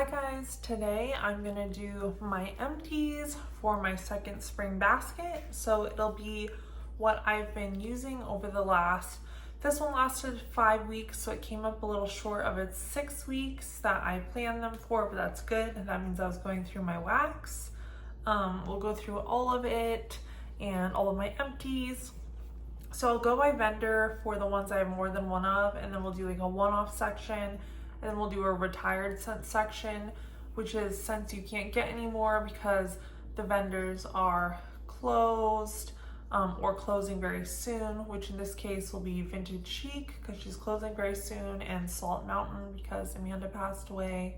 Hi guys, today I'm gonna do my empties for my second spring basket. So it'll be what I've been using over the this one lasted 5 weeks, so it came up a little short of its 6 weeks that I planned them for, but that's good. That means I was going through my wax. We'll go through all of it and all of my empties. So I'll go by vendor for the ones I have more than one of, and then we'll do like a one-off section. And then we'll do a retired scent section, which is scents you can't get anymore because the vendors are closed or closing very soon, which in this case will be Vintage Chic because she's closing very soon, and Salt Mountain because Amanda passed away.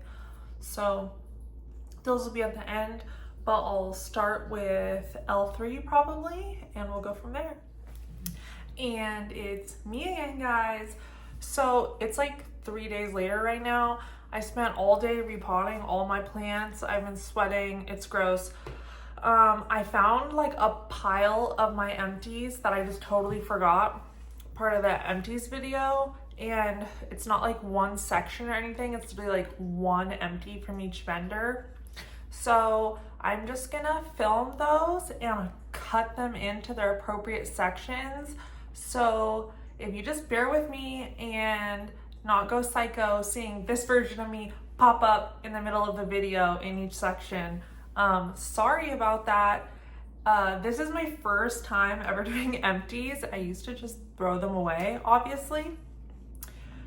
So those will be at the end, but I'll start with L3 probably, and we'll go from there. And it's me again, guys. So it's like 3 days later right now. I spent all day repotting all my plants. I've been sweating, it's gross. I found like a pile of my empties that I just totally forgot, part of that empties video, and it's not like one section or anything, it's really like one empty from each vendor. So I'm just gonna film those and cut them into their appropriate sections. So if you just bear with me and not go psycho seeing this version of me pop up in the middle of the video in each section, sorry about that. This is my first time ever doing empties. I used to just throw them away, obviously.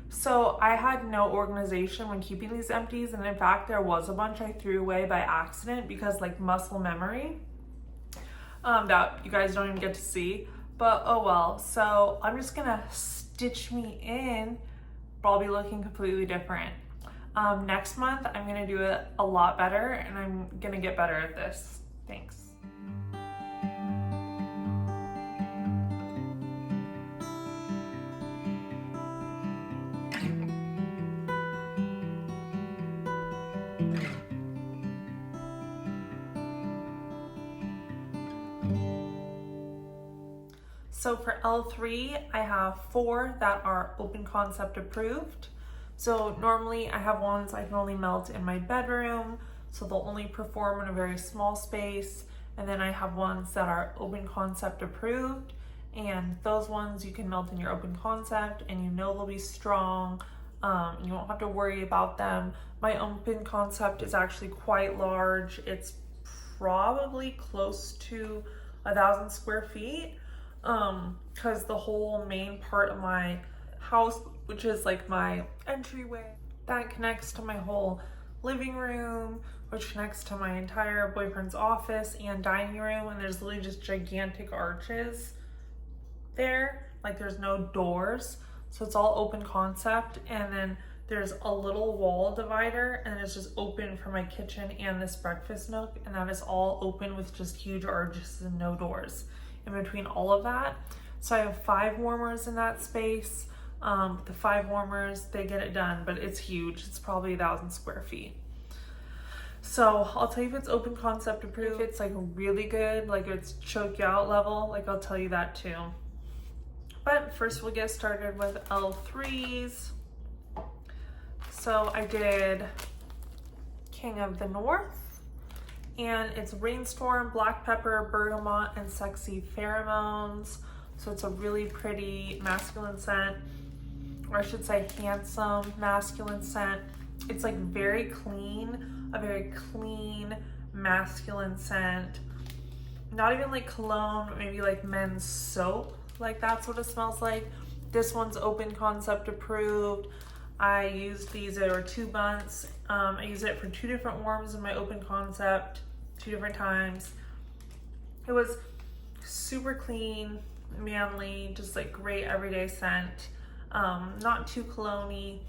So I had no organization when keeping these empties, and in fact there was a bunch I threw away by accident because like muscle memory that you guys don't even get to see. But oh well. So I'm just gonna stitch me in, but I'll be looking completely different. Next month I'm gonna do it a lot better, and I'm gonna get better at this. Thanks. So for L3, I have 4 that are open concept approved. So normally I have ones I can only melt in my bedroom, so they'll only perform in a very small space. And then I have ones that are open concept approved, and those ones you can melt in your open concept and you know they'll be strong. You won't have to worry about them. My open concept is actually quite large. It's probably close to 1,000 square feet. Because the whole main part of my house, which is like my entryway, that connects to my whole living room, which connects to my entire boyfriend's office and dining room, and there's literally just gigantic arches there, like there's no doors, so it's all open concept. And then there's a little wall divider, and it's just open for my kitchen and this breakfast nook, and that is all open with just huge arches and no doors in between all of that. So I have 5 warmers in that space. The 5 warmers, they get it done, but it's huge. It's probably 1,000 square feet. So I'll tell you if it's open concept approved. If it's like really good, like it's choke you out level, like I'll tell you that too. But first we'll get started with L3s. So I did King of the North, and it's Rainstorm, Black Pepper, Bergamot, and Sexy Pheromones. So it's a really pretty masculine scent, or I should say handsome masculine scent. It's like very clean, a very clean masculine scent. Not even like cologne, maybe like men's soap, like that's what it smells like. This one's open concept approved. I used these, there were 2 months. I used it for 2 different warms in my open concept, 2 different times. It was super clean, manly, just like great everyday scent. Not too cologne-y.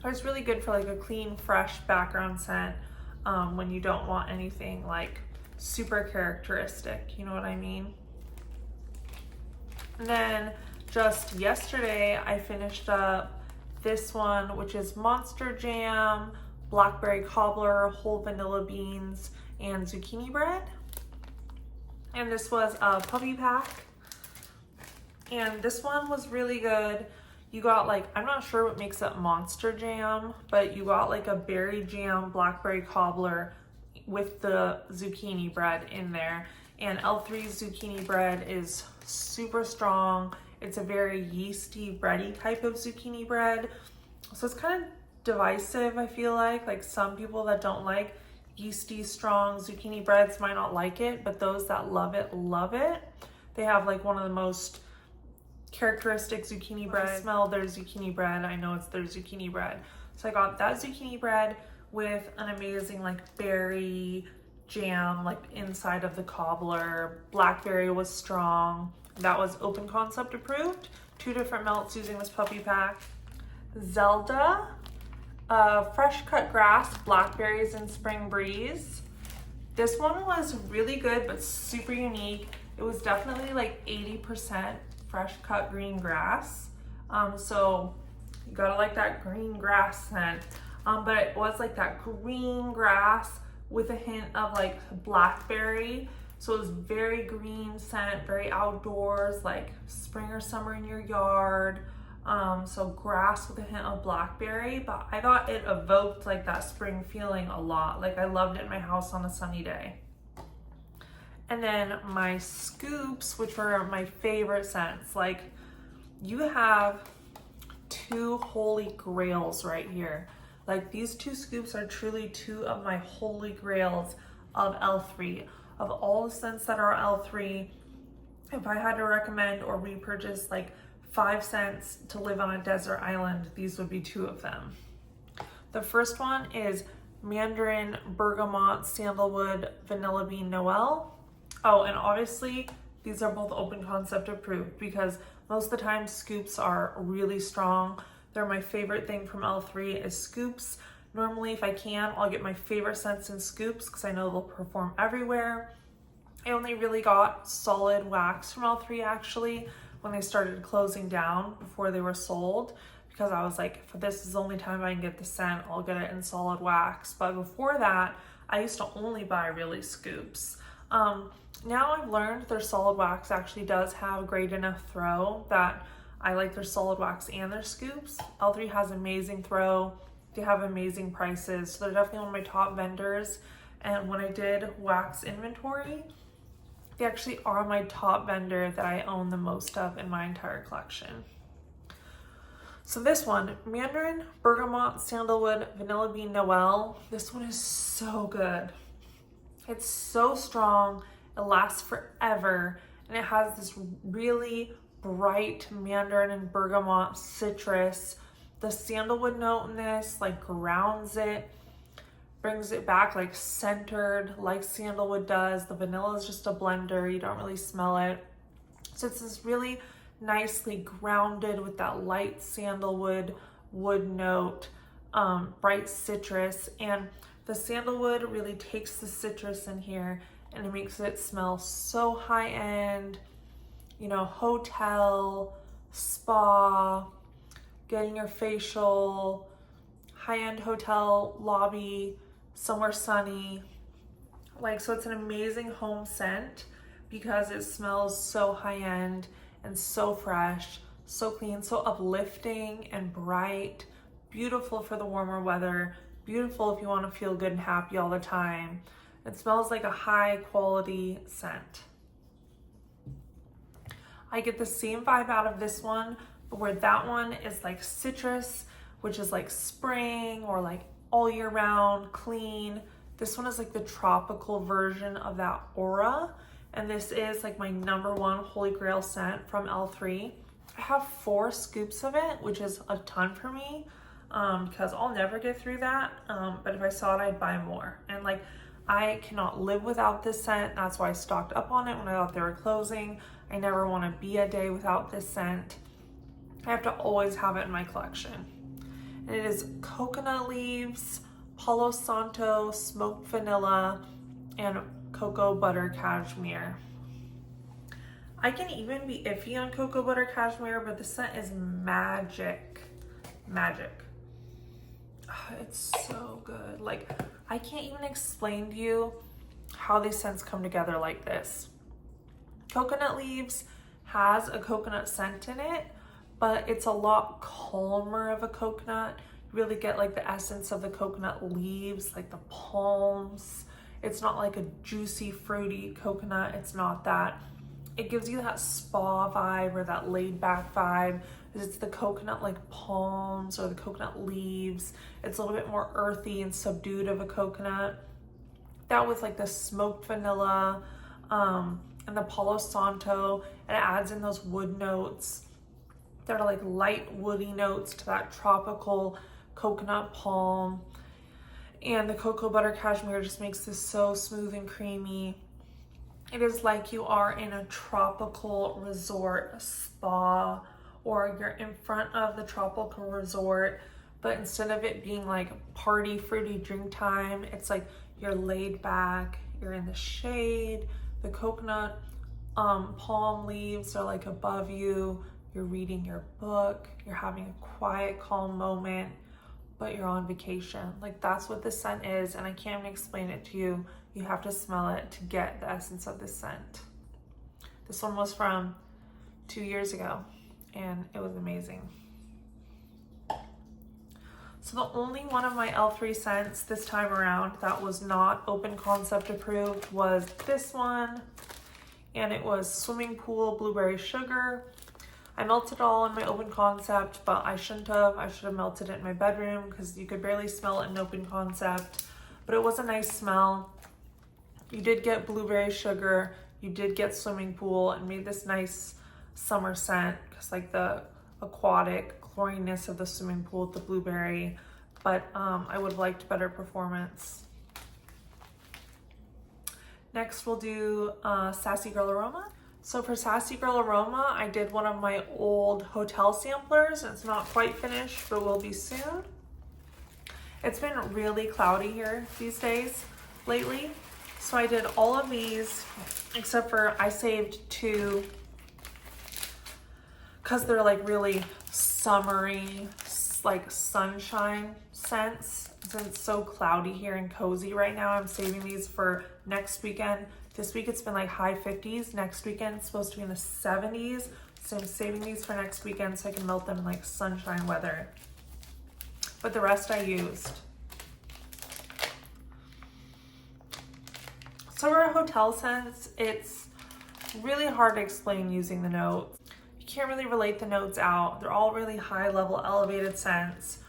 It's really good for like a clean, fresh background scent when you don't want anything like super characteristic, you know what I mean? And then just yesterday I finished up this one, which is Monster Jam, Blackberry Cobbler, Whole Vanilla Beans, and Zucchini Bread. And this was a puppy pack. And this one was really good. You got like, I'm not sure what makes it monster jam, but you got like a berry jam, blackberry cobbler with the zucchini bread in there. And L3's zucchini bread is super strong. It's a very yeasty, bready type of zucchini bread. So it's kind of divisive, I feel like some people that don't like yeasty, strong zucchini breads might not like it, but those that love it, love it. They have like one of the most characteristic zucchini bread. I smell their zucchini bread, I know it's their zucchini bread. So I got that zucchini bread with an amazing like berry jam like inside of the cobbler. Blackberry was strong. That was open concept approved. 2 different melts using this puppy pack. Zelda, fresh cut grass, blackberries and spring breeze. This one was really good but super unique. It was definitely like 80% fresh cut green grass. So you gotta like that green grass scent. But it was like that green grass with a hint of like blackberry. So it was very green scent, very outdoors, like spring or summer in your yard. So grass with a hint of blackberry, but I thought it evoked like that spring feeling a lot. Like I loved it in my house on a sunny day. And then my scoops, which were my favorite scents. Like you have 2 holy grails right here. Like these 2 scoops are truly 2 of my holy grails of L3. Of all the scents that are L3, if I had to recommend or repurchase like 5 scents to live on a desert island, these would be 2 of them. The first one is Mandarin, Bergamot, Sandalwood, Vanilla Bean, Noel. Oh, and obviously these are both open concept approved because most of the time scoops are really strong. They're my favorite thing from L3 is scoops. Normally, if I can, I'll get my favorite scents in scoops because I know they'll perform everywhere. I only really got solid wax from L3 actually when they started closing down before they were sold, because I was like, if this is the only time I can get the scent, I'll get it in solid wax. But before that, I used to only buy really scoops. Now I've learned their solid wax actually does have great enough throw that I like their solid wax and their scoops. L3 has amazing throw. They have amazing prices. So they're definitely one of my top vendors. And when I did wax inventory, they actually are my top vendor that I own the most of in my entire collection. So this one, Mandarin, Bergamot, Sandalwood, Vanilla Bean, Noel. This one is so good. It's so strong. It lasts forever. And it has this really bright Mandarin and Bergamot citrus. The sandalwood note in this like grounds it, brings it back like centered like sandalwood does. The vanilla is just a blender, you don't really smell it. So it's this really nicely grounded with that light sandalwood wood note, bright citrus, and the sandalwood really takes the citrus in here and it makes it smell so high end, you know, hotel, spa, getting your facial, high-end hotel lobby, somewhere sunny. Like, so it's an amazing home scent because it smells so high-end and so fresh, so clean, so uplifting and bright, beautiful for the warmer weather, beautiful if you want to feel good and happy all the time. It smells like a high-quality scent. I get the same vibe out of this one, but where that one is like citrus, which is like spring or like all year round, clean. This one is like the tropical version of that aura. And this is like my #1 holy grail scent from L3. I have 4 scoops of it, which is a ton for me because I'll never get through that. But if I saw it, I'd buy more. And like, I cannot live without this scent. That's why I stocked up on it when I thought they were closing. I never want to be a day without this scent. I have to always have it in my collection. And it is coconut leaves, Palo Santo, smoked vanilla, and cocoa butter cashmere. I can even be iffy on cocoa butter cashmere, but the scent is magic. Magic. It's so good. Like, I can't even explain to you how these scents come together like this. Coconut leaves has a coconut scent in it, but it's a lot calmer of a coconut. You really get like the essence of the coconut leaves, like the palms. It's not like a juicy, fruity coconut. It's not that. It gives you that spa vibe or that laid back vibe. It's the coconut like palms or the coconut leaves. It's a little bit more earthy and subdued of a coconut. That with like the smoked vanilla and the Palo Santo, and it adds in those wood notes that are like light woody notes to that tropical coconut palm. And the cocoa butter cashmere just makes this so smooth and creamy. It is like you are in a tropical resort spa, or you're in front of the tropical resort, but instead of it being like party fruity drink time, it's like you're laid back, you're in the shade, the coconut palm leaves are like above you, you're reading your book, you're having a quiet, calm moment, but you're on vacation. Like that's what this scent is, and I can't even explain it to you. You have to smell it to get the essence of this scent. This one was from 2 years ago, and it was amazing. So the only one of my L3 scents this time around that was not open concept approved was this one, and it was Swimming Pool Blueberry Sugar. I melted it all in my open concept, but I shouldn't have. I should have melted it in my bedroom because you could barely smell it in open concept, but it was a nice smell. You did get blueberry sugar, you did get swimming pool, and made this nice summer scent because like the aquatic chloriness of the swimming pool with the blueberry, but I would have liked better performance. Next we'll do Sassy Girl Aroma. So for Sassy Girl Aroma, I did one of my old hotel samplers. It's not quite finished, but will be soon. It's been really cloudy here these days lately. So I did all of these, except for I saved 2 because they're like really summery, like sunshine scents. Since it's so cloudy here and cozy right now, I'm saving these for next weekend. This week it's been like high 50s. Next weekend it's supposed to be in the 70s. So I'm saving these for next weekend so I can melt them in like sunshine weather. But the rest I used. So for hotel scents, it's really hard to explain using the notes. You can't really relate the notes out. They're all really high level, elevated scents.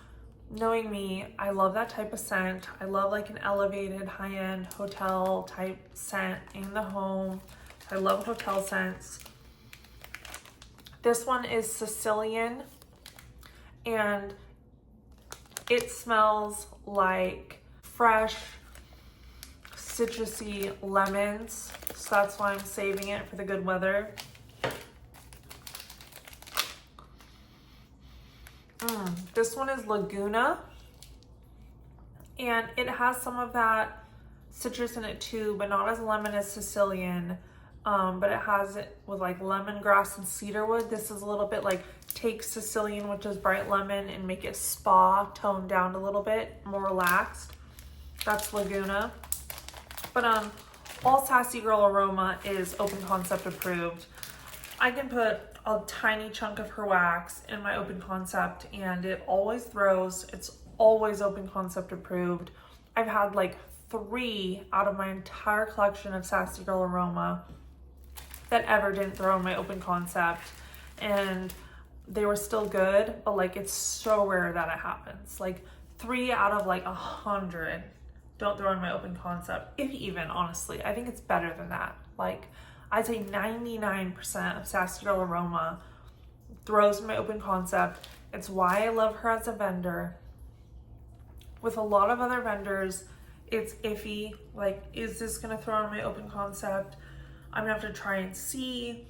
Knowing me, I love that type of scent. I love like an elevated, high-end hotel type scent in the home. I love hotel scents. This one is Sicilian, and it smells like fresh, citrusy lemons. So that's why I'm saving it for the good weather. This one is Laguna, and it has some of that citrus in it too, but not as lemon as Sicilian, but it has it with like lemongrass and cedarwood. This is a little bit like take Sicilian, which is bright lemon, and make it spa, toned down a little bit, more relaxed. That's Laguna. But all Sassy Girl Aroma is open concept approved. I can put a tiny chunk of her wax in my open concept and it always throws. It's always open concept approved. I've had like 3 out of my entire collection of Sassy Girl Aroma that ever didn't throw in my open concept, and they were still good, but like it's so rare that it happens. Like 3 out of like 100 don't throw in my open concept, if even, honestly. I think it's better than that. Like I'd say 99% of Sassy Girl Aroma throws in my open concept. It's why I love her as a vendor. With a lot of other vendors, it's iffy. Like, is this gonna throw in my open concept? I'm gonna have to try and see.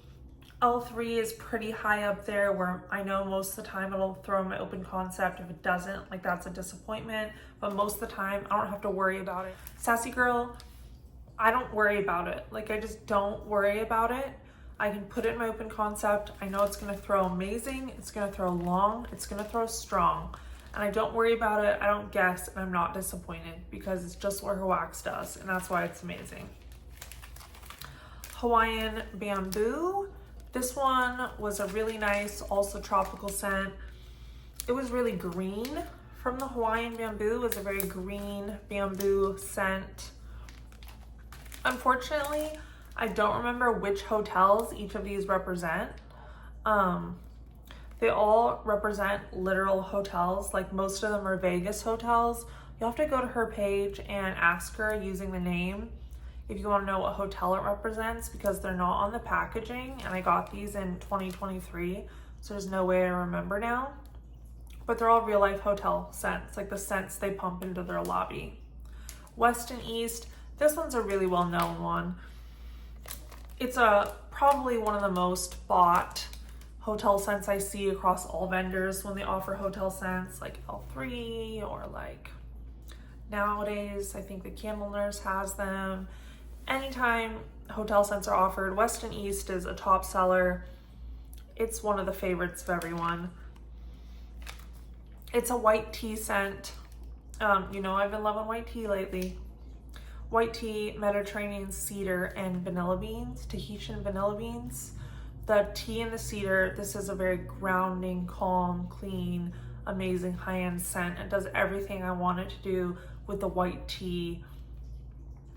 L3 is pretty high up there where I know most of the time it'll throw in my open concept. If it doesn't, like that's a disappointment. But most of the time, I don't have to worry about it. Sassy Girl, I don't worry about it. Like I just don't worry about it. I can put it in my open concept. I know it's gonna throw amazing. It's gonna throw long. It's gonna throw strong. And I don't worry about it. I don't guess, and I'm not disappointed because it's just what her wax does, and that's why it's amazing. Hawaiian Bamboo. This one was a really nice, also tropical scent. It was really green. From the Hawaiian bamboo, it was a very green bamboo scent. Unfortunately, I don't remember which hotels each of these represent. They all represent literal hotels, like most of them are Vegas hotels. You'll have to go to her page and ask her using the name if you want to know what hotel it represents, because they're not on the packaging, and I got these in 2023, so there's no way I remember now. But they're all real life hotel scents, like the scents they pump into their lobby. West and East, this one's a really well-known one. It's probably one of the most bought hotel scents I see across all vendors when they offer hotel scents, like L3 or like nowadays, I think the Candle Nurse has them. Anytime hotel scents are offered, West and East is a top seller. It's one of the favorites of everyone. It's a white tea scent. You know, I've been loving white tea lately. White tea, Mediterranean cedar, and vanilla beans, Tahitian vanilla beans. The tea and the cedar, this is a very grounding, calm, clean, amazing high-end scent. It does everything I want it to do with the white tea.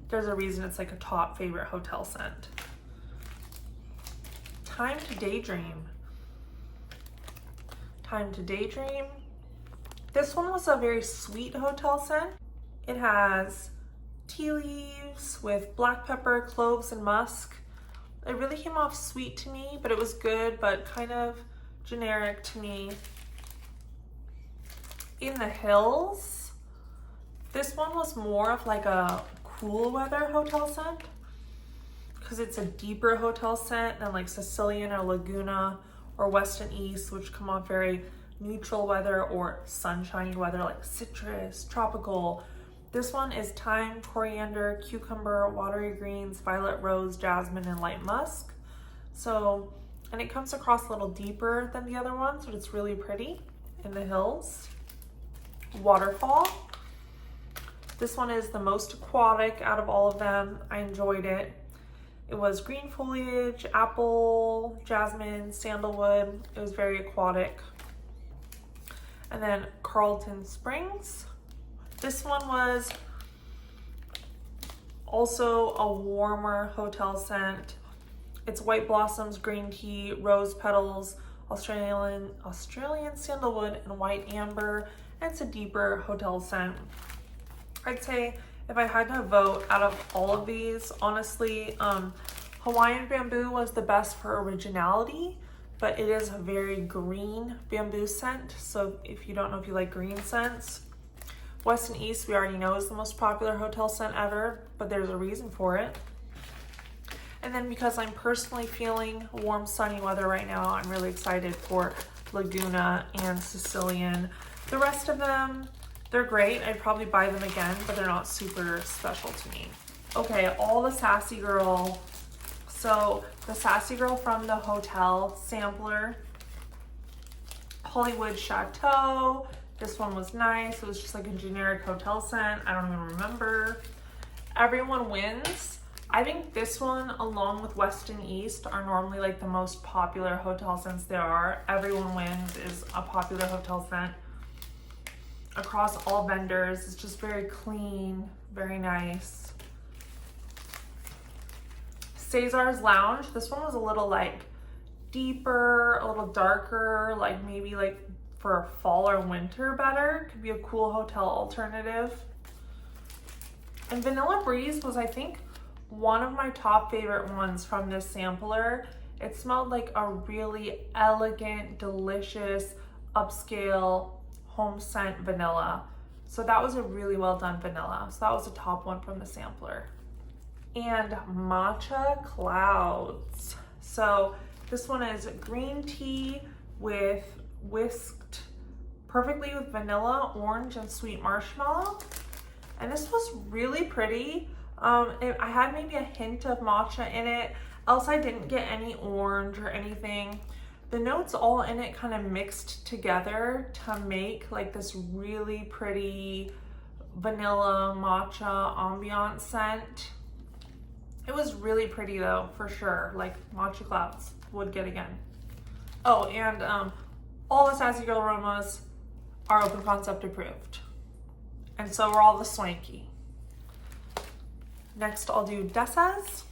There's a reason it's like a top favorite hotel scent. Time to Daydream. Time to Daydream. This one was a very sweet hotel scent. It has tea leaves with black pepper, cloves, and musk. It really came off sweet to me, but it was good, but kind of generic to me. In the Hills, this one was more of like a cool weather hotel scent, because it's a deeper hotel scent than like Sicilian or Laguna or West and East, which come off very neutral weather or sunshiny weather like citrus, tropical. This one is thyme, coriander, cucumber, watery greens, violet rose, jasmine, and light musk. So, and it comes across a little deeper than the other ones, but it's really pretty. In the Hills. Waterfall. This one is the most aquatic out of all of them. I enjoyed it. It was green foliage, apple, jasmine, sandalwood. It was very aquatic. And then Carlton Springs. This one was also a warmer hotel scent. It's white blossoms, green tea, rose petals, Australian sandalwood, and white amber. And it's a deeper hotel scent. I'd say if I had to vote out of all of these, honestly, Hawaiian bamboo was the best for originality, but it is a very green bamboo scent. So if you don't know if you like green scents, West and East we already know is the most popular hotel scent ever, but there's a reason for it. And then because I'm personally feeling warm, sunny weather right now, I'm really excited for Laguna and Sicilian. The rest of them, they're great. I'd probably buy them again, but they're not super special to me. Okay, all the Sassy Girl. So the Sassy Girl from the hotel sampler, Hollywood Chateau. This one was nice. It was just like a generic hotel scent. I don't even remember. Everyone Wins. I think this one, along with West and East, are normally like the most popular hotel scents there are. Everyone Wins is a popular hotel scent across all vendors. It's just very clean, very nice. Cesar's Lounge. This one was a little like deeper, a little darker, like maybe like for fall or winter better. Could be a cool hotel alternative. And Vanilla Breeze was, I think, one of my top favorite ones from this sampler. It smelled like a really elegant, delicious, upscale home scent vanilla. So that was a really well done vanilla. So that was a top one from the sampler. And Matcha Clouds. So this one is green tea with whisked perfectly with vanilla, orange, and sweet marshmallow. And this was really pretty. I had maybe a hint of matcha in it, else I didn't get any orange or anything. The notes all in it kind of mixed together to make like this really pretty vanilla matcha ambiance scent. It was really pretty though, for sure. Like Matcha Clouds would get again. Oh, and all the Sassy Girl Aromas are open concept approved. And so are all the Swanky. Next, I'll do Dessa's.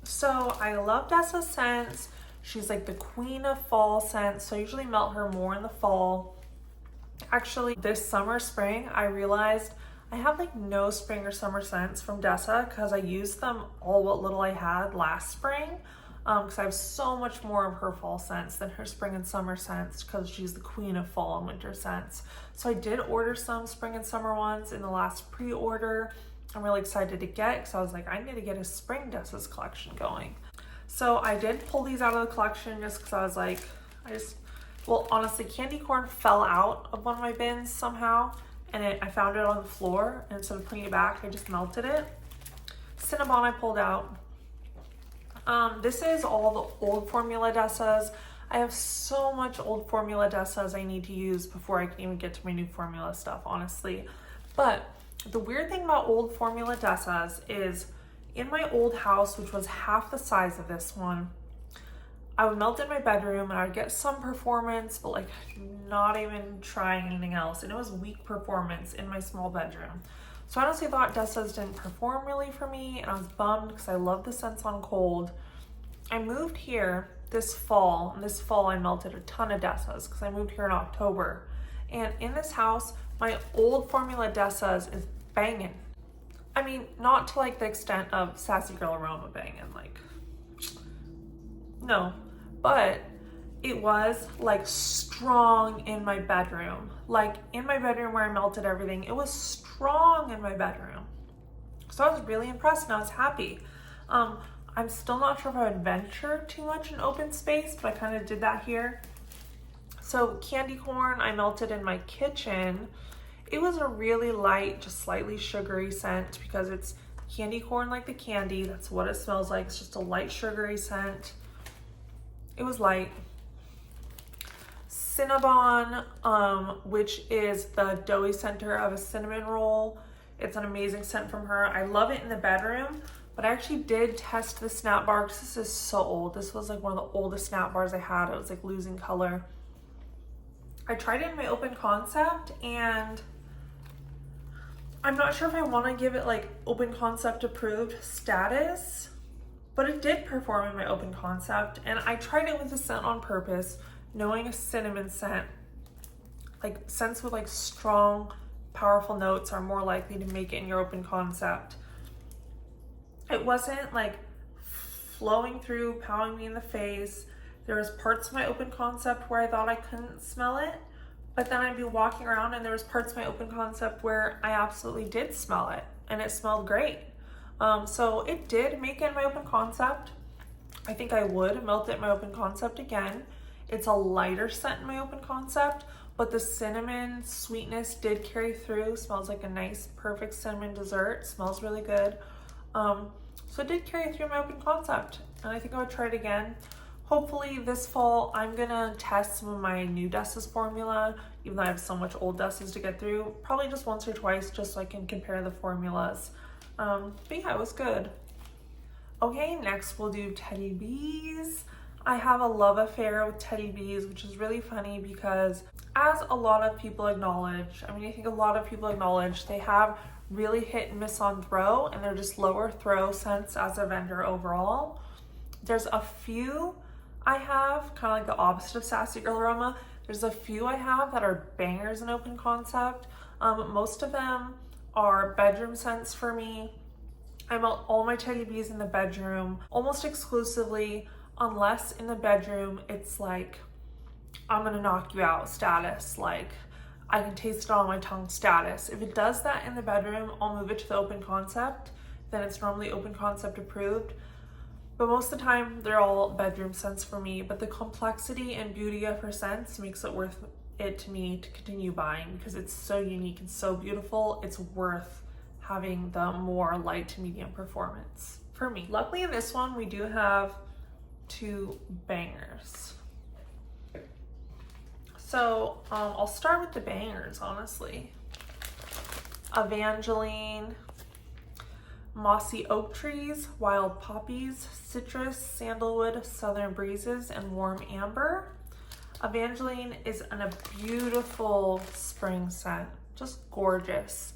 So I love Dessa's scents. She's like the queen of fall scents. So I usually melt her more in the fall. Actually, this summer, spring, I realized I have like no spring or summer scents from Dessa because I used them all what little I had last spring. Because I have so much more of her fall scents than her spring and summer scents because she's the queen of fall and winter scents. So I did order some spring and summer ones in the last pre-order. I'm really excited to get because I was like, I need to get a spring Dessa's collection going. So I did pull these out of the collection just because I was like, well, honestly, candy corn fell out of one of my bins somehow and I found it on the floor, and instead of putting it back, I just melted it. Cinnabon I pulled out. This is all the old formula Dessas. I have so much old formula Dessas I need to use before I can even get to my new formula stuff, honestly. But the weird thing about old formula Dessas is in my old house, which was half the size of this one, I would melt in my bedroom and I would get some performance, but like not even trying anything else. And it was weak performance in my small bedroom. So I honestly thought Dessa's didn't perform really for me, and I was bummed because I love the scents on cold. I moved here this fall, and this fall I melted a ton of Dessas because I moved here in October. And in this house, my old formula Dessas is banging. I mean, not to like the extent of Sassy Girl Aroma banging, like, no, but it was like strong in my bedroom. Like in my bedroom where I melted everything, it was strong in my bedroom. So I was really impressed and I was happy. I'm still not sure if I would venture too much in open space, but I kind of did that here. So candy corn, I melted in my kitchen. It was a really light, just slightly sugary scent because it's candy corn like the candy. That's what it smells like. It's just a light sugary scent. It was light. Cinnabon, which is the doughy center of a cinnamon roll. It's an amazing scent from her. I love it in the bedroom, but I actually did test the snap bar because this is so old. This was like one of the oldest snap bars I had. It was like losing color. I tried it in my open concept and I'm not sure if I want to give it like open concept approved status, but it did perform in my open concept, and I tried it with a scent on purpose, knowing a cinnamon scent, like scents with like strong, powerful notes are more likely to make it in your open concept. It wasn't like flowing through, pounding me in the face. There was parts of my open concept where I thought I couldn't smell it, but then I'd be walking around and there was parts of my open concept where I absolutely did smell it, and it smelled great. So it did make it in my open concept. I think I would melt it in my open concept again. It's a lighter scent in my open concept, but the cinnamon sweetness did carry through. Smells like a nice, perfect cinnamon dessert. Smells really good. So it did carry through my open concept, and I think I would try it again. Hopefully this fall, I'm gonna test some of my new Dessa's formula, even though I have so much old Dessa's to get through. Probably just once or twice, just so I can compare the formulas. But yeah, it was good. Okay, next we'll do Teddy Bees. I have a love affair with Teddy Bees, which is really funny because as a lot of people acknowledge, I think a lot of people acknowledge, they have really hit and miss on throw, and they're just lower throw scents as a vendor overall. There's a few I have, kind of like the opposite of Sassy Girl Aroma. There's a few I have that are bangers in open concept. Most of them are bedroom scents for me. I melt all my Teddy Bees in the bedroom, almost exclusively, unless in the bedroom it's like, I'm gonna knock you out status, like I can taste it on my tongue status. If it does that in the bedroom, I'll move it to the open concept. Then it's normally open concept approved. But most of the time, they're all bedroom scents for me. But the complexity and beauty of her scents makes it worth it to me to continue buying because it's so unique and so beautiful. It's worth having the more light to medium performance for me. Luckily in this one, we do have two bangers. So I'll start with the bangers, honestly. Evangeline. mossy oak trees, wild poppies, citrus, sandalwood, southern breezes, and warm amber. Evangeline is a beautiful spring scent, just gorgeous.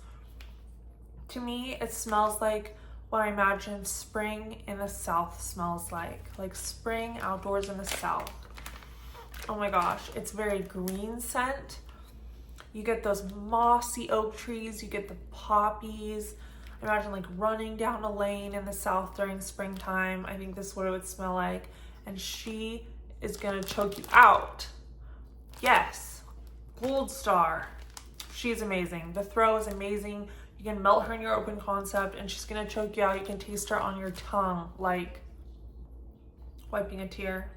To me, it smells like what I imagine spring in the South smells like spring outdoors in the South. Oh my gosh, it's very green scent. You get those mossy oak trees, you get the poppies. Imagine like running down a lane in the South during springtime. I think this is what it would smell like. And she is gonna choke you out. Yes, gold star. She's amazing. The throw is amazing. You can melt her in your open concept and she's gonna choke you out. You can taste her on your tongue like wiping a tear,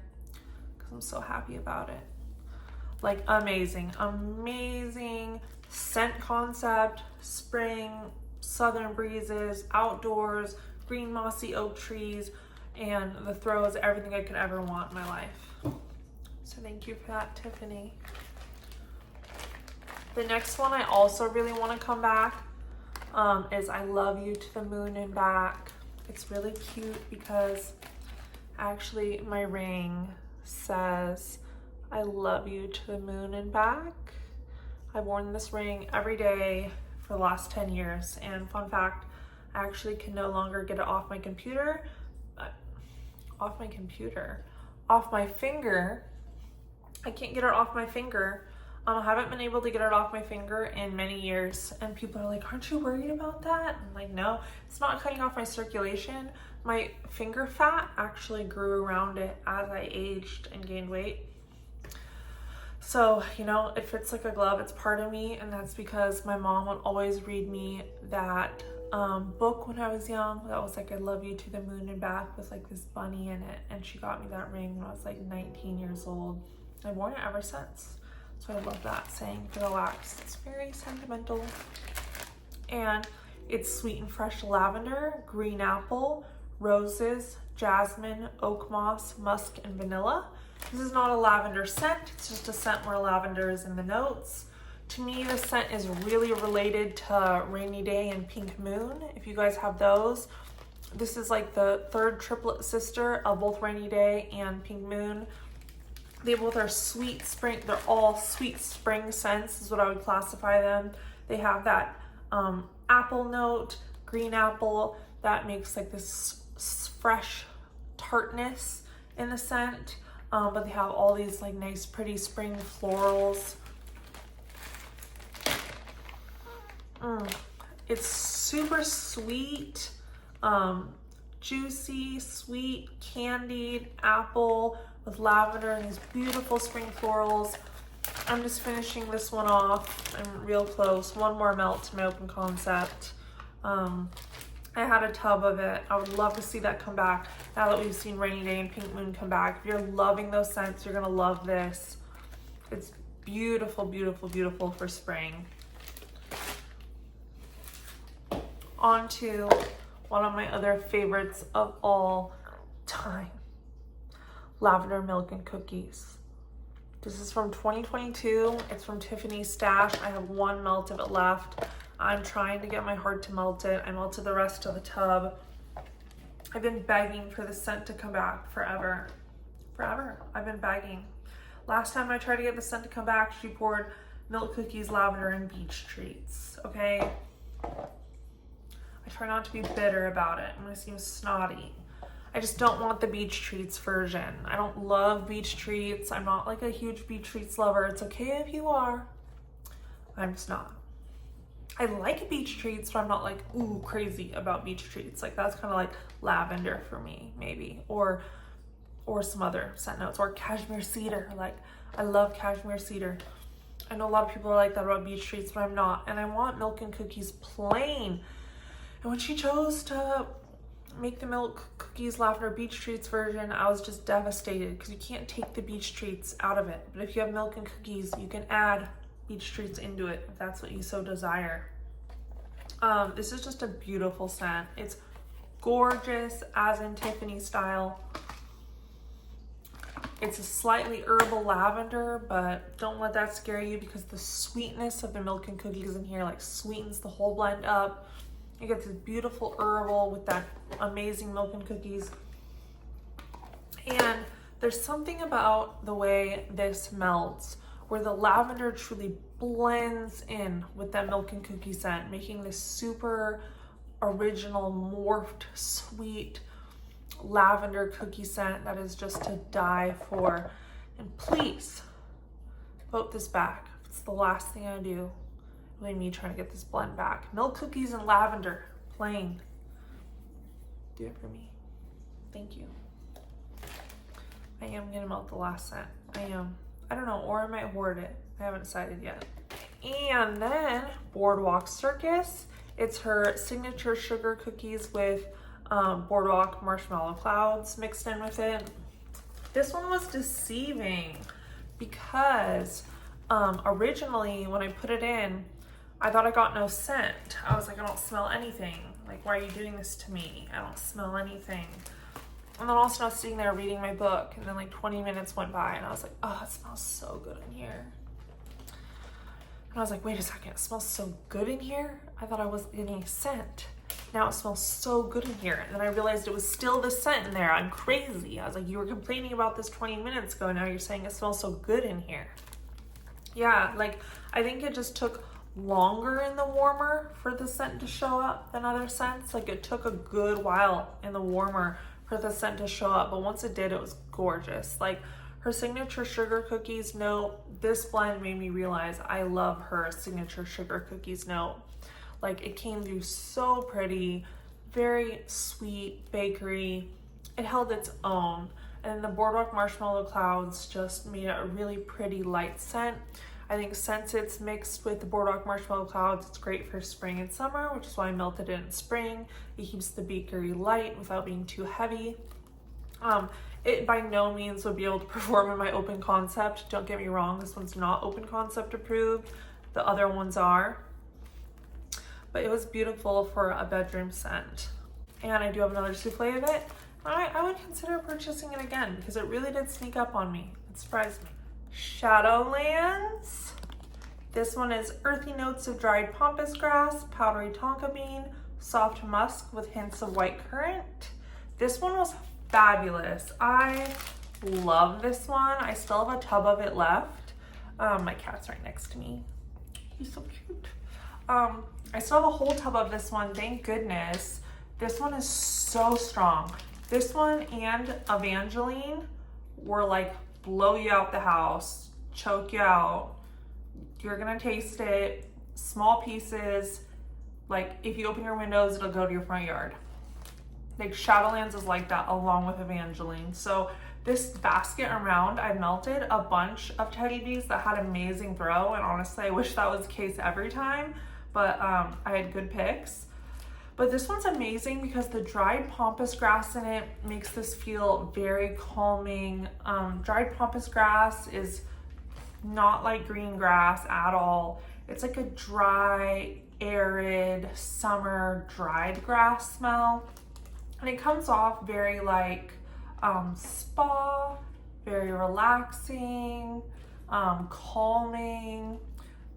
because I'm so happy about it. Like amazing, amazing scent concept, spring, southern breezes, outdoors, green mossy oak trees, and the throw is everything I could ever want in my life. So thank you for that, Tiffany. The next one I also really want to come back is I Love You to the Moon and Back. It's really cute because actually my ring says I love you to the moon and back. I've worn this ring every day for the last 10 years. And fun fact, I actually can no longer get it off my computer. Off my finger. I can't get it off my finger. I haven't been able to get it off my finger in many years. And people are like, aren't you worried about that? I'm like, no, it's not cutting off my circulation. My finger fat actually grew around it as I aged and gained weight. So, you know, it fits like a glove. It's part of me. And that's because my mom would always read me that book when I was young. That was like I Love You to the Moon and Back with like this bunny in it. And she got me that ring when I was like 19 years old. I've worn it ever since. So I love that saying for the wax. It's very sentimental. And it's sweet and fresh lavender, green apple, roses, jasmine, oak moss, musk, and vanilla. This is not a lavender scent. It's just a scent where lavender is in the notes. To me, the scent is really related to Rainy Day and Pink Moon. If you guys have those, this is like the third triplet sister of both Rainy Day and Pink Moon. They both are sweet spring. They're all sweet spring scents is what I would classify them. They have that apple note, green apple, that makes like this fresh tartness in the scent. But they have all these like nice pretty spring florals. It's super sweet, juicy, sweet, candied apple with lavender and these beautiful spring florals. I'm just finishing this one off. I'm real close. One more melt to my open concept. I had a tub of it. I would love to see that come back now that we've seen Rainy Day and Pink Moon come back. If you're loving those scents, you're gonna love this. It's beautiful, beautiful, beautiful for spring. On to one of my other favorites of all time. Lavender Milk and Cookies. This is from 2022. It's from Tiffany's stash. I have one melt of it left. I'm trying to get my heart to melt it. I melted the rest of the tub. I've been begging for the scent to come back forever. Forever. I've been begging. Last time I tried to get the scent to come back, she poured milk cookies, lavender, and beach treats. Okay? I try not to be bitter about it. I'm gonna seem snotty. I just don't want the beach treats version. I don't love beach treats. I'm not like a huge beach treats lover. It's okay if you are. I'm just not. I like beach treats, but I'm not like, ooh, crazy about beach treats. Like that's kind of like lavender for me, maybe. Or some other scent notes. Or cashmere cedar. Like, I love cashmere cedar. I know a lot of people are like that about beach treats, but I'm not. And I want milk and cookies plain. And when she chose to make the milk cookies lavender beach treats version, I was just devastated because you can't take the beach treats out of it. But if you have milk and cookies, you can add beach treats into it if that's what you so desire. This is just a beautiful scent. It's gorgeous, as in Tiffany style. It's a slightly herbal lavender, but don't let that scare you because the sweetness of the milk and cookies in here like sweetens the whole blend up. You get this beautiful herbal with that amazing milk and cookies. And there's something about the way this melts where the lavender truly blends in with that milk and cookie scent, making this super original, morphed, sweet lavender cookie scent that is just to die for. And please vote this back. It's the last thing I do. Really me trying to get this blend back. Milk cookies and lavender, plain. Do it for me. Thank you. I am gonna melt the last scent. I am. I don't know, or I might hoard it. I haven't decided yet. And then Boardwalk Circus. It's her signature sugar cookies with Boardwalk marshmallow clouds mixed in with it. This one was deceiving because originally when I put it in, I thought I got no scent. I was like, I don't smell anything. Like, why are you doing this to me? I don't smell anything. And then also I was sitting there reading my book, and then like 20 minutes went by and I was like, oh, it smells so good in here. And I was like, wait a second, it smells so good in here? I thought I was getting scent. Now it smells so good in here. And then I realized it was still the scent in there. I'm crazy. I was like, you were complaining about this 20 minutes ago. Now you're saying it smells so good in here. Yeah, like I think it just took longer in the warmer for the scent to show up than other scents. Like it took a good while in the warmer for the scent to show up. But once it did, it was gorgeous. Like her signature sugar cookies note, this blend made me realize I love her signature sugar cookies note. Like it came through so pretty, very sweet, bakery. It held its own. And the Boardwalk marshmallow clouds just made it a really pretty light scent. I think since it's mixed with the Boardwalk marshmallow clouds, it's great for spring and summer, which is why I melted it in spring. It keeps the bakery light without being too heavy. It by no means would be able to perform in my open concept. Don't get me wrong, this one's not open concept approved. The other ones are. But it was beautiful for a bedroom scent. And I do have another souffle of it. I would consider purchasing it again because it really did sneak up on me. It surprised me. Shadowlands. This one is earthy notes of dried pampas grass, powdery tonka bean, soft musk with hints of white currant. This one was fabulous. I love this one. I still have a tub of it left. My cat's right next to me. He's so cute. I still have a whole tub of this one, thank goodness. This one is so strong. This one and Evangeline were like blow you out the house, choke you out. You're gonna taste it, small pieces. Like if you open your windows, it'll go to your front yard. Like Shadowlands is like that along with Evangeline. So this basket around, I melted a bunch of Teddy Bees that had amazing throw, and honestly, I wish that was the case every time, but I had good picks. But this one's amazing because the dried pampas grass in it makes this feel very calming. Dried pampas grass is not like green grass at all. It's like a dry, arid, summer dried grass smell. And it comes off very like spa, very relaxing, calming.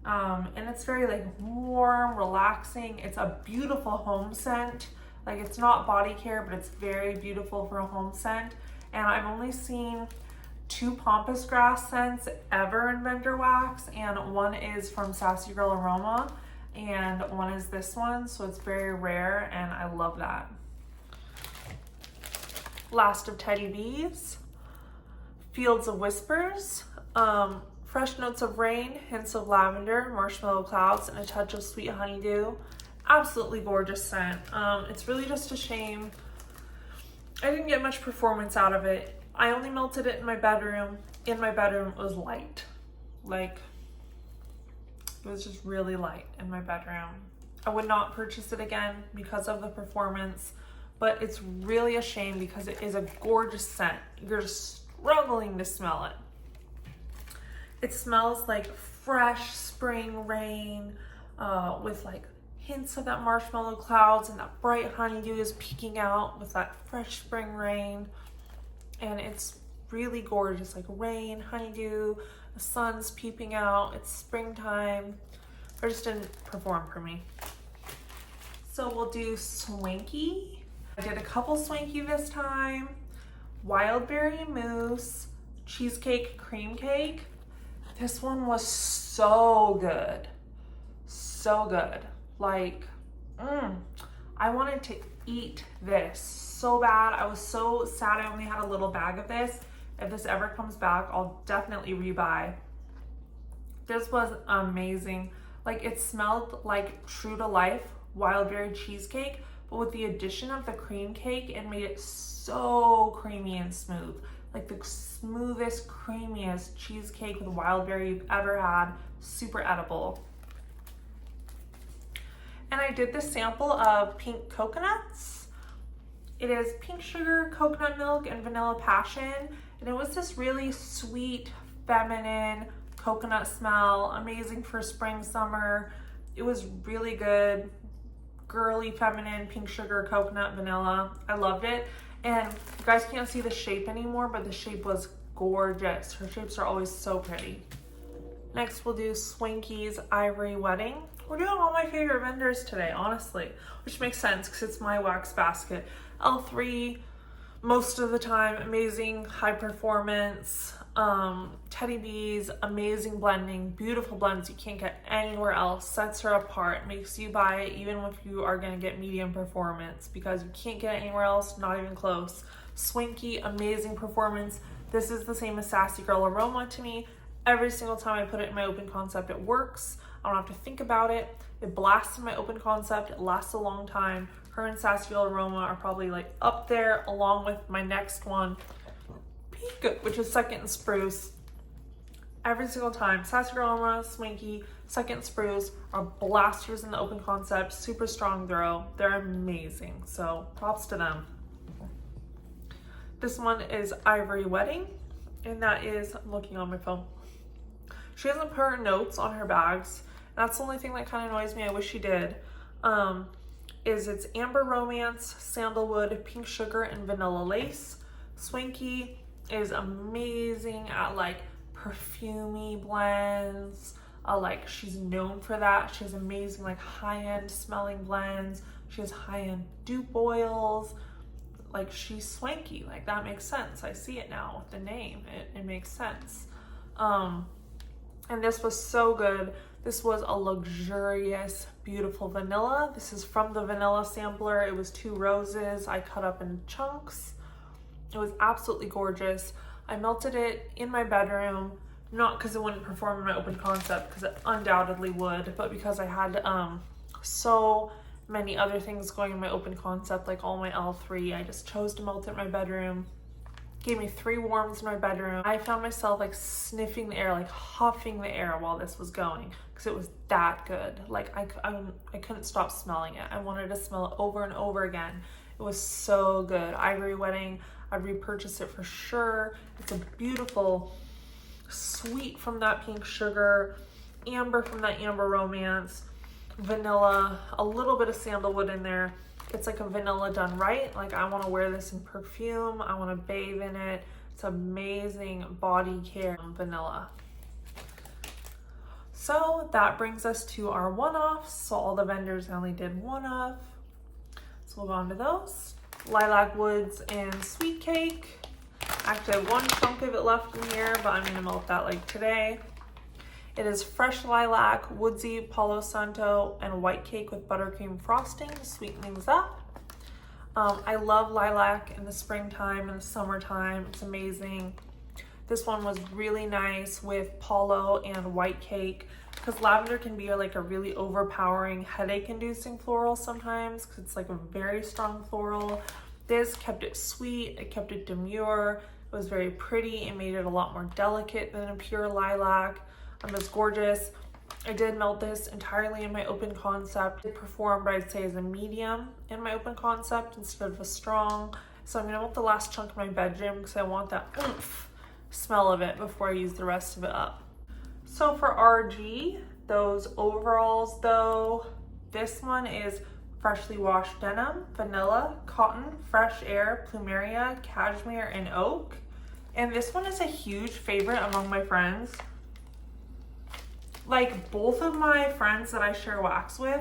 And it's very like warm, relaxing. It's a beautiful home scent. Like it's not Bodycare, but it's very beautiful for a home scent. And I've only seen 2 pampas grass scents ever in vendor wax, and one is from Sassy Girl Aroma, and one is this one. So it's very rare, and I love that. Last of Teddy Bees, Fields of Whispers. Fresh notes of rain, hints of lavender, marshmallow clouds, and a touch of sweet honeydew. Absolutely gorgeous scent. It's really just a shame I didn't get much performance out of it. I only melted it in my bedroom. In my bedroom, it was light. Like, it was just really light in my bedroom. I would not purchase it again because of the performance, but it's really a shame because it is a gorgeous scent. You're just struggling to smell it. It smells like fresh spring rain with like hints of that marshmallow clouds, and that bright honeydew is peeking out with that fresh spring rain. And it's really gorgeous, like rain, honeydew, the sun's peeping out, it's springtime. It just didn't perform for me. So we'll do Swanky. I did a couple Swanky this time. Wild berry mousse, cheesecake cream cake. This one was so good. So good. Like, I wanted to eat this so bad. I was so sad I only had a little bag of this. If this ever comes back, I'll definitely rebuy. This was amazing. Like, it smelled like true to life wild berry cheesecake, but with the addition of the cream cake, it made it so creamy and smooth. Like the smoothest, creamiest cheesecake with wild berry you've ever had. Super edible. And I did this sample of pink coconuts. It is pink sugar, coconut milk, and vanilla passion. And it was this really sweet, feminine coconut smell. Amazing for spring, summer. It was really good. Girly, feminine, pink sugar, coconut, vanilla. I loved it. And you guys can't see the shape anymore, but the shape was gorgeous. Her shapes are always so pretty. Next, we'll do Swanky's Ivory Wedding. We're doing all my favorite vendors today, honestly, which makes sense because it's my wax basket. L3, most of the time, amazing, high performance. Teddy B's, amazing blending, beautiful blends you can't get anywhere else. Sets her apart, makes you buy it even if you are going to get medium performance because you can't get it anywhere else, not even close. Swanky, amazing performance. This is the same as Sassy Girl Aroma to me. Every single time I put it in my open concept, it works. I don't have to think about it. It blasts in my open concept. It lasts a long time. Her and Sassy Girl Aroma are probably like up there along with my next one, Pink, which is Second and Spruce. Every single time, Sassy Girl Aroma, Swanky, Second and Spruce are blasters in the open concept. Super strong throw. They're amazing. So props to them. This one is Ivory Wedding, and that is, I'm looking on my phone. She doesn't put her notes on her bags. That's the only thing that kind of annoys me. I wish she did. Is it's Amber Romance, Sandalwood, Pink Sugar, and Vanilla Lace. Swanky is amazing at like perfumey blends. Like she's known for that. She has amazing like high-end smelling blends. She has high-end dupe oils. Like she's Swanky. Like that makes sense. I see it now with the name. It makes sense. And this was so good. This was a luxurious, beautiful vanilla. This is from the vanilla sampler. It was 2 roses I cut up in chunks. It was absolutely gorgeous. I melted it in my bedroom, not because it wouldn't perform in my open concept, because it undoubtedly would, but because I had so many other things going in my open concept, like all my L3. I just chose to melt it in my bedroom. Gave me 3 warms in my bedroom. I found myself like sniffing the air, like huffing the air while this was going because it was that good. Like I couldn't stop smelling it. I wanted to smell it over and over again. It was so good. Ivory Wedding, I'd repurchase it for sure. It's a beautiful sweet from that pink sugar, amber from that Amber Romance, vanilla, a little bit of sandalwood in there. It's like a vanilla done right. Like I want to wear this in perfume. I want to bathe in it. It's amazing Bodycare vanilla. So that brings us to our one-offs. So all the vendors only did one of. So we'll go on to those. Lilac Woods and Sweet Cake. Actually, I have 1 chunk of it left in here, but I'm gonna melt that like today. It is fresh lilac, woodsy, Palo Santo, and white cake with buttercream frosting to sweeten things up. I love lilac in the springtime and the summertime. It's amazing. This one was really nice with Palo and white cake because lavender can be like a really overpowering headache-inducing floral sometimes because it's like a very strong floral. This kept it sweet. It kept it demure. It was very pretty. It made it a lot more delicate than a pure lilac. It's gorgeous. I did melt this entirely in my open concept. It performed, but I'd say, as a medium in my open concept instead of a strong. So I'm gonna melt the last chunk in my bedroom because I want that oomph smell of it before I use the rest of it up. So for RG, those overalls though, this one is freshly washed denim, vanilla, cotton, fresh air, plumeria, cashmere, and oak. And this one is a huge favorite among my friends. Like both of my friends that I share wax with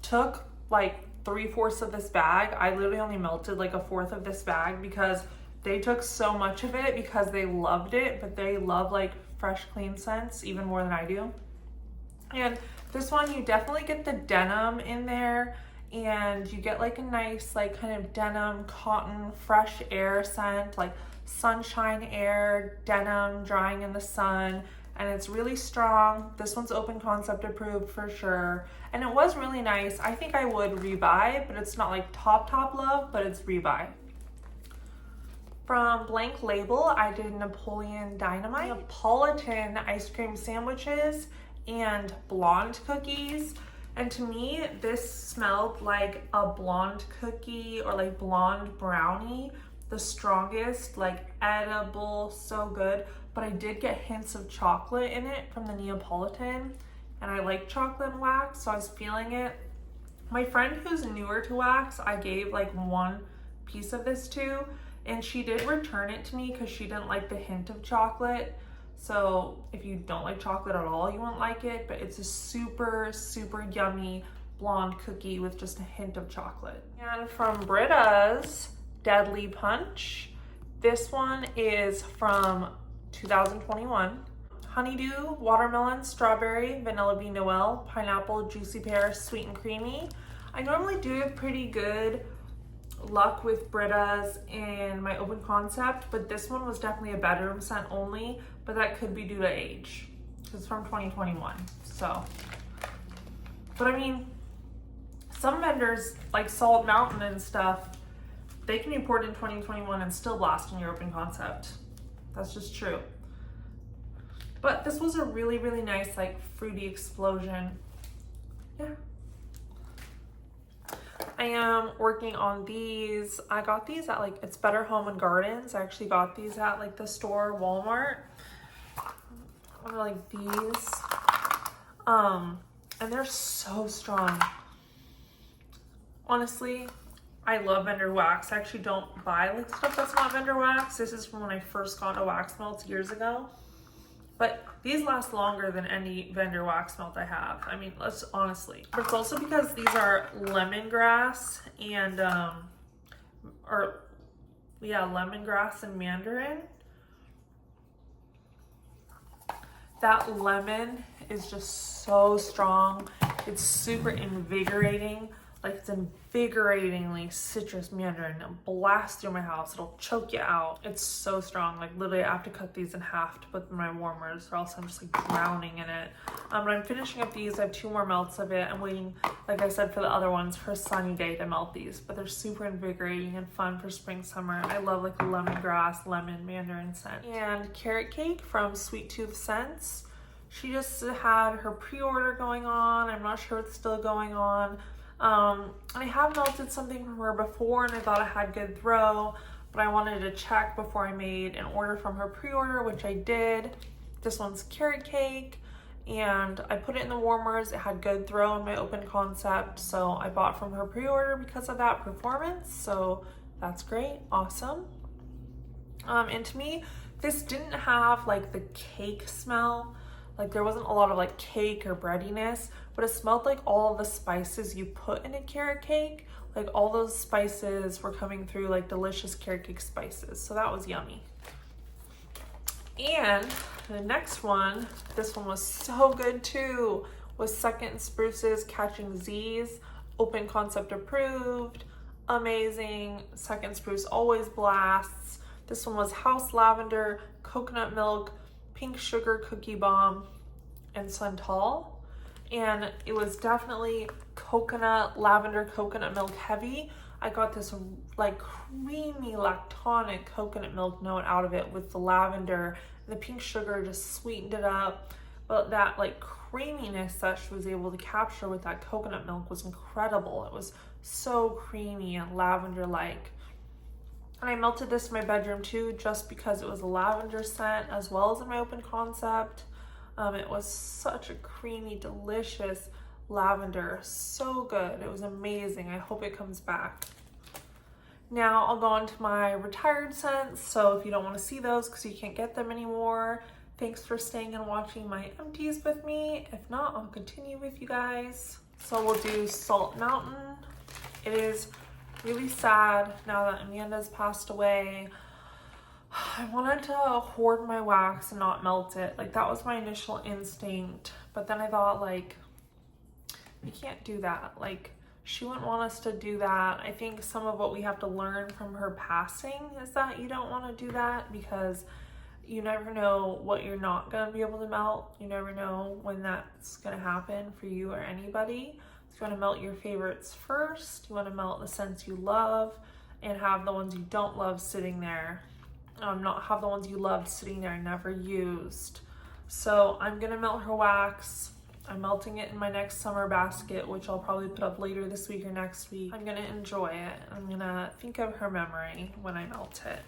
took like 3/4 of this bag. I literally only melted like 1/4 of this bag because they took so much of it because they loved it, but they love like fresh, clean scents even more than I do. And this one, you definitely get the denim in there, and you get like a nice like kind of denim, cotton, fresh air scent, like sunshine air, denim drying in the sun, and it's really strong. This one's open concept approved for sure, and it was really nice. I think I would rebuy, but it's not like top love, but it's rebuy. From Blank Label, I did Napoleon Dynamite, Neapolitan ice cream sandwiches, and blonde cookies. And to me, this smelled like a blonde cookie or like blonde brownie, the strongest, like edible, so good. But I did get hints of chocolate in it from the Neapolitan, and I like chocolate and wax, so I was feeling it. My friend who's newer to wax, I gave like 1 piece of this to, and she did return it to me because she didn't like the hint of chocolate. So if you don't like chocolate at all, you won't like it, but it's a super, super yummy blonde cookie with just a hint of chocolate. And from Brita's Deadly Punch, this one is from 2021. Honeydew, watermelon, strawberry, vanilla bean noel, pineapple, juicy pear, sweet and creamy. I normally do have pretty good luck with Brita's in my open concept, but this one was definitely a bedroom scent only, but that could be due to age. It's from 2021, so. But I mean, some vendors like Salt Mountain and stuff, they can import in 2021 and still blast in your open concept. That's just true. But this was a really, really nice like fruity explosion. Yeah. I am working on these. I got these at like It's Better Home and Gardens. I actually got these at like the store Walmart. I like these. And they're so strong. Honestly, I love vendor wax. I actually don't buy like stuff that's not vendor wax. This is from when I first got a wax melt years ago. But these last longer than any vendor wax melt I have. I mean, let's honestly. But it's also because these are lemongrass and, lemongrass and mandarin. That lemon is just so strong. It's super invigorating. Like it's invigoratingly citrus mandarin. It'll blast through my house. It'll choke you out. It's so strong. Like literally I have to cut these in half to put in my warmers or else I'm just like drowning in it. But I'm finishing up these. I have 2 more melts of it. I'm waiting, like I said, for the other ones for a sunny day to melt these. But they're super invigorating and fun for spring, summer. I love like lemongrass, lemon, mandarin scent. And Carrot Cake from Sweet Tooth Scents. She just had her pre-order going on. I'm not sure what's still going on. I have melted something from her before and I thought I had good throw, but I wanted to check before I made an order from her pre-order, which I did. This one's Carrot Cake, and I put it in the warmers. It had good throw in my open concept, so I bought from her pre-order because of that performance, so that's great, awesome. And to me, this didn't have like the cake smell. Like there wasn't a lot of like cake or breadiness, but it smelled like all of the spices you put in a carrot cake. Like all those spices were coming through like delicious carrot cake spices. So that was yummy. And the next one, this one was so good too, was Second Spruce's Catching Z's, open concept approved, amazing. Second Spruce always blasts. This one was House Lavender, Coconut Milk, Pink Sugar Cookie Bomb, and Santal. And it was definitely lavender coconut milk heavy. I got this like creamy lactonic coconut milk note out of it with the lavender. The pink sugar just sweetened it up. But that like creaminess that she was able to capture with that coconut milk was incredible. It was so creamy and lavender-like. And I melted this in my bedroom too, just because it was a lavender scent as well as in my open concept. It was such a creamy, delicious lavender. So good. It was amazing. I hope it comes back. Now I'll go on to my retired scents. So if you don't want to see those because you can't get them anymore, thanks for staying and watching my empties with me. If not, I'll continue with you guys. So we'll do Salt Mountain, It is really sad now that Amanda's passed away. I wanted to hoard my wax and not melt it. Like, that was my initial instinct. But then I thought, like, you can't do that. Like, she wouldn't want us to do that. I think some of what we have to learn from her passing is that you don't want to do that, because you never know what you're not going to be able to melt. You never know when that's going to happen for you or anybody. So you want to melt your favorites first. You want to melt the scents you love and have the ones you don't love sitting there. Not have the ones you loved sitting there and never used. So I'm going to melt her wax. I'm melting it in my next summer basket, which I'll probably put up later this week or next week. I'm going to enjoy it. I'm going to think of her memory when I melt it.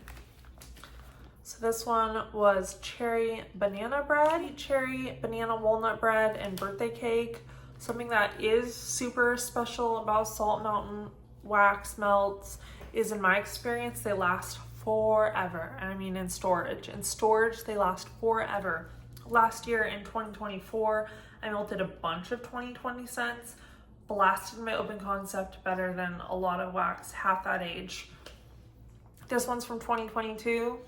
So this one was cherry banana bread, cherry banana walnut bread, and birthday cake. Something that is super special about Salt Mountain wax melts is, in my experience, they last forever. And I mean in storage. In storage, they last forever. Last year in 2024, I melted a bunch of 2020 scents, blasted my open concept better than a lot of wax half that age. This one's from 2022.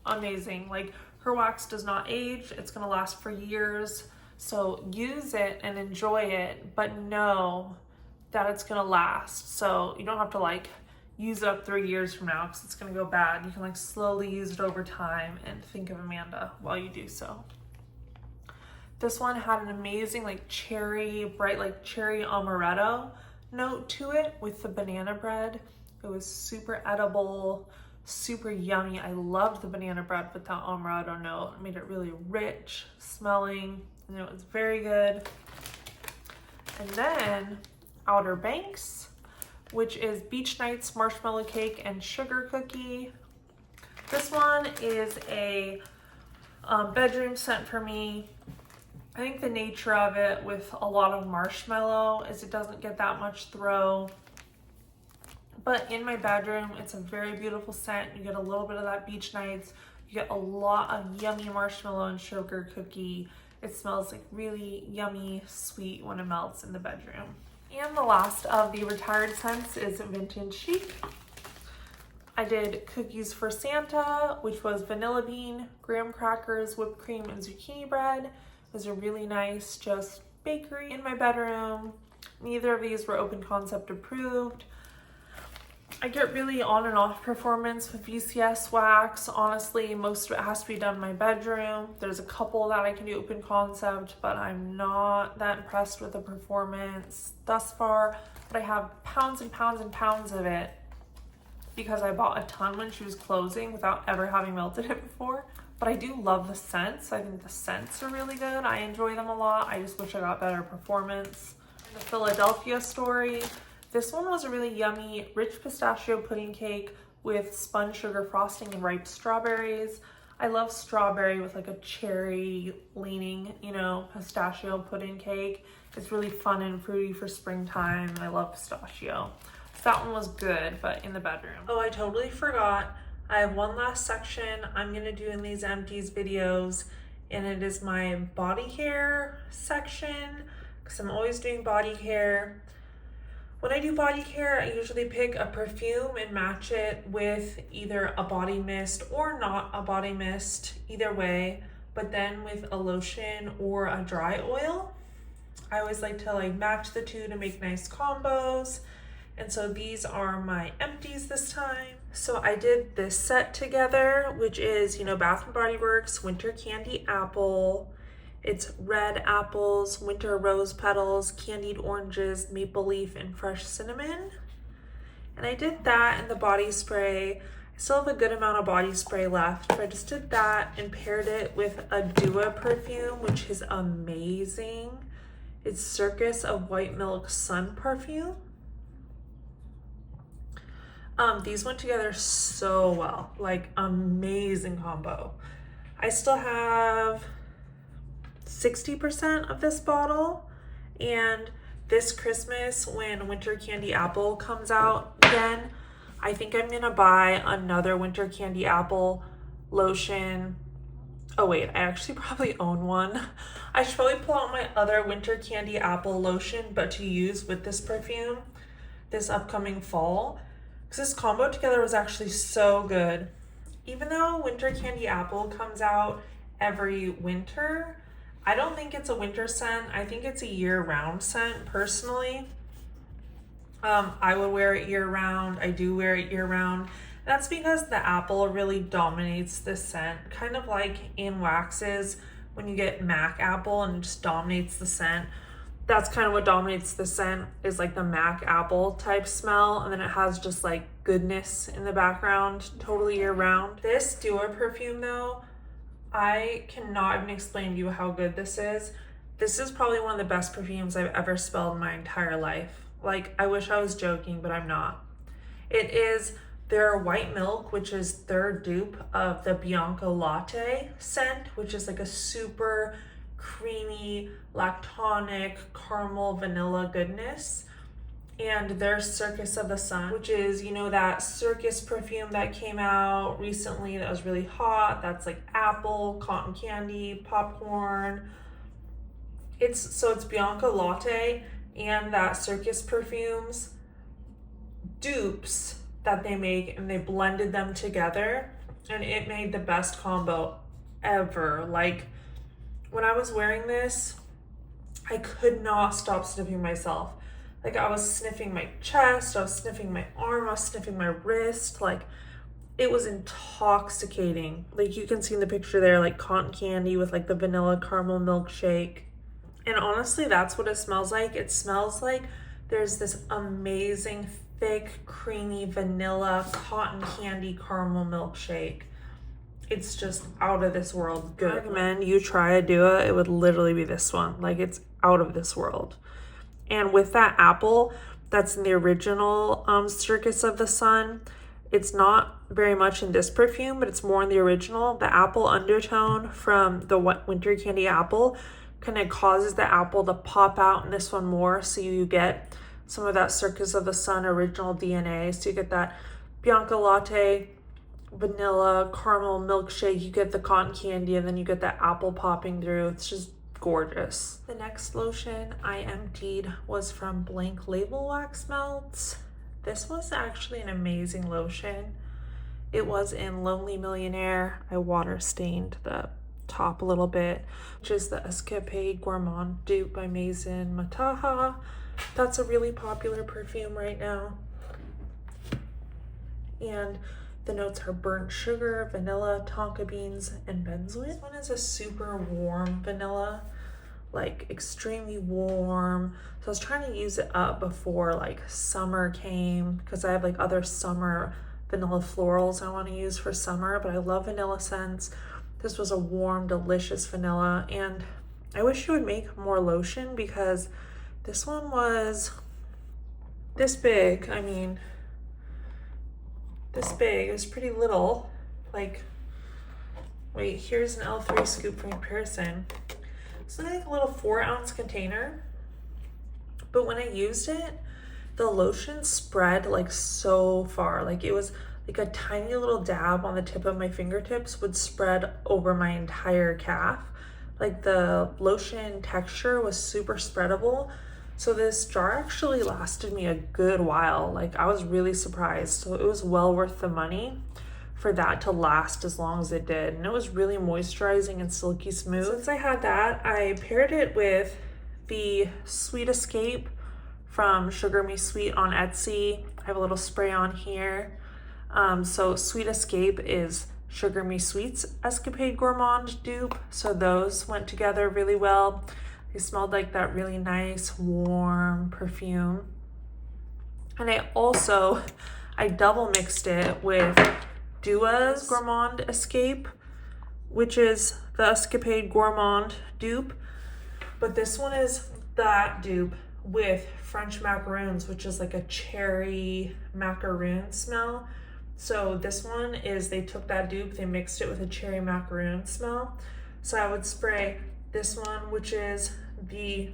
Amazing. Like, her wax does not age. It's gonna last for years. So use it and enjoy it, but know that it's gonna last. So you don't have to like use it up 3 years from now because it's gonna go bad. You can like slowly use it over time and think of Amanda while you do so. This one had an amazing like cherry, bright like cherry amaretto note to it with the banana bread. It was super edible, super yummy. I loved the banana bread with that amaretto note. It made it really rich smelling, and it was very good. And then Outer Banks, which is Beach Nights marshmallow cake and sugar cookie. This one is a bedroom scent for me. I think the nature of it with a lot of marshmallow is it doesn't get that much throw. But in my bedroom, it's a very beautiful scent. You get a little bit of that Beach Nights. You get a lot of yummy marshmallow and sugar cookie. It smells like really yummy, sweet when it melts in the bedroom. And the last of the retired scents is Vintage Chic. I did Cookies for Santa, which was vanilla bean, graham crackers, whipped cream, and zucchini bread. It was a really nice just bakery in my bedroom. Neither of these were open concept approved. I get really on and off performance with VCS wax. Honestly, most of it has to be done in my bedroom. There's a couple that I can do open concept, but I'm not that impressed with the performance thus far. But I have pounds and pounds and pounds of it because I bought a ton when she was closing without ever having melted it before. But I do love the scents. I think the scents are really good. I enjoy them a lot. I just wish I got better performance. The Philadelphia Story. This one was a really yummy, rich pistachio pudding cake with spun sugar frosting and ripe strawberries. I love strawberry with like a cherry leaning, you know, pistachio pudding cake. It's really fun and fruity for springtime, and I love pistachio. So that one was good, but in the bedroom. Oh, I totally forgot. I have one last section I'm gonna do in these Empties videos, and it is my body care section, because I'm always doing body care. When I do body care, I usually pick a perfume and match it with either a body mist or not a body mist, either way, but then with a lotion or a dry oil. I always like to like match the two to make nice combos. And so these are my Empties this time. So I did this set together, which is, you know, Bath & Body Works Winter Candy Apple. It's red apples, winter rose petals, candied oranges, maple leaf, and fresh cinnamon. And I did that in the body spray. I still have a good amount of body spray left, but I just did that and paired it with a Dua perfume, which is amazing. It's Circus of White Milk Sun perfume. These went together so well, like amazing combo. I still have 60% of this bottle, and this Christmas when Winter Candy Apple comes out again, I think I'm gonna buy another Winter Candy Apple lotion. Oh wait, I actually probably own one. I should probably pull out my other Winter Candy Apple lotion, but to use with this perfume, this upcoming fall, because this combo together was actually so good. Even though Winter Candy Apple comes out every winter, I don't think it's a winter scent. I think it's a year-round scent, personally. I would wear it year-round. I do wear it year-round. That's because the apple really dominates the scent, kind of like in waxes when you get MAC apple and it just dominates the scent. That's kind of what dominates the scent, is like the MAC apple type smell, and then it has just like goodness in the background, totally year round. This Duo perfume though, I cannot even explain to you how good this is. This is probably one of the best perfumes I've ever smelled in my entire life. Like, I wish I was joking, but I'm not. It is their white milk, which is their dupe of the Bianca Latte scent, which is like a super creamy, lactonic, caramel, vanilla goodness. And their Circus of the Sun, which is, you know, that Circus perfume that came out recently that was really hot. That's like apple, cotton candy, popcorn. It's Bianca Latte and that Circus perfumes dupes that they make, and they blended them together, and it made the best combo ever. Like, when I was wearing this, I could not stop sniffing myself. Like, I was sniffing my chest, I was sniffing my arm, I was sniffing my wrist. Like, it was intoxicating. Like, you can see in the picture there, like cotton candy with like the vanilla caramel milkshake. And honestly, that's what it smells like. It smells like there's this amazing, thick, creamy vanilla cotton candy caramel milkshake. It's just out of this world good. I recommend you try a Duo. It would literally be this one. Like, it's out of this world. And with that apple, that's in the original Circus of the Sun. It's not very much in this perfume, but it's more in the original. The apple undertone from the Winter Candy Apple kind of causes the apple to pop out in this one more, so you get some of that Circus of the Sun original DNA. So you get that Bianca Latte, vanilla, caramel milkshake, you get the cotton candy, and then you get that apple popping through. It's just gorgeous. The next lotion I emptied was from Blank Label Wax Melts. This was actually an amazing lotion. It was in Lonely Millionaire. I water stained the top a little bit, which is the Escapade Gourmand dupe by Maison Mataha. That's a really popular perfume right now. And the notes are burnt sugar, vanilla, tonka beans, and benzoin. This one is a super warm vanilla, like extremely warm. So I was trying to use it up before like summer came, because I have like other summer vanilla florals I want to use for summer, but I love vanilla scents. This was a warm, delicious vanilla, and I wish you would make more lotion, because this one was this big. I mean, this big. It was pretty little. Like, wait, here's an L3 scoop for comparison. It's like a little 4-ounce container, but when I used it, the lotion spread like so far. Like, it was like a tiny little dab on the tip of my fingertips would spread over my entire calf. Like, the lotion texture was super spreadable. So this jar actually lasted me a good while. Like, I was really surprised. So it was well worth the money for that to last as long as it did. And it was really moisturizing and silky smooth. Since I had that, I paired it with the Sweet Escape from Sugar Me Sweet on Etsy. I have a little spray on here. So Sweet Escape is Sugar Me Sweet's Escapade Gourmand dupe. So those went together really well. They smelled like that really nice, warm perfume. And I double mixed it with Duo's Gourmand Escape, which is the Escapade Gourmand dupe. But this one is that dupe with French macaroons, which is like a cherry macaroon smell. So this one is, they took that dupe, they mixed it with a cherry macaroon smell. So I would spray this one, which is the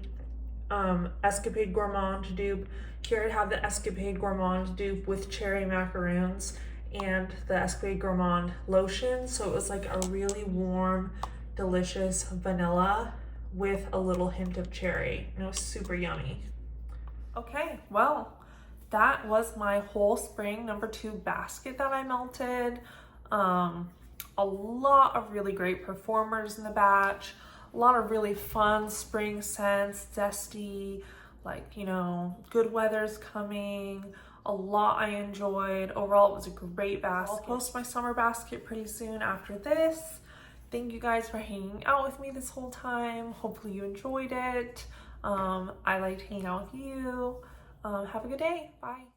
Escapade Gourmand dupe. Here I have the Escapade Gourmand dupe with cherry macaroons and the Escapade Gourmand lotion. So it was like a really warm, delicious vanilla with a little hint of cherry, and it was super yummy. Okay, well, that was my whole spring number 2 basket that I melted. A lot of really great performers in the batch, a lot of really fun spring scents, zesty, like, you know, good weather's coming, a lot I enjoyed. Overall, it was a great basket. I'll post my summer basket pretty soon after this. Thank you guys for hanging out with me this whole time. Hopefully you enjoyed it. I liked hanging out with you. Have a good day. Bye.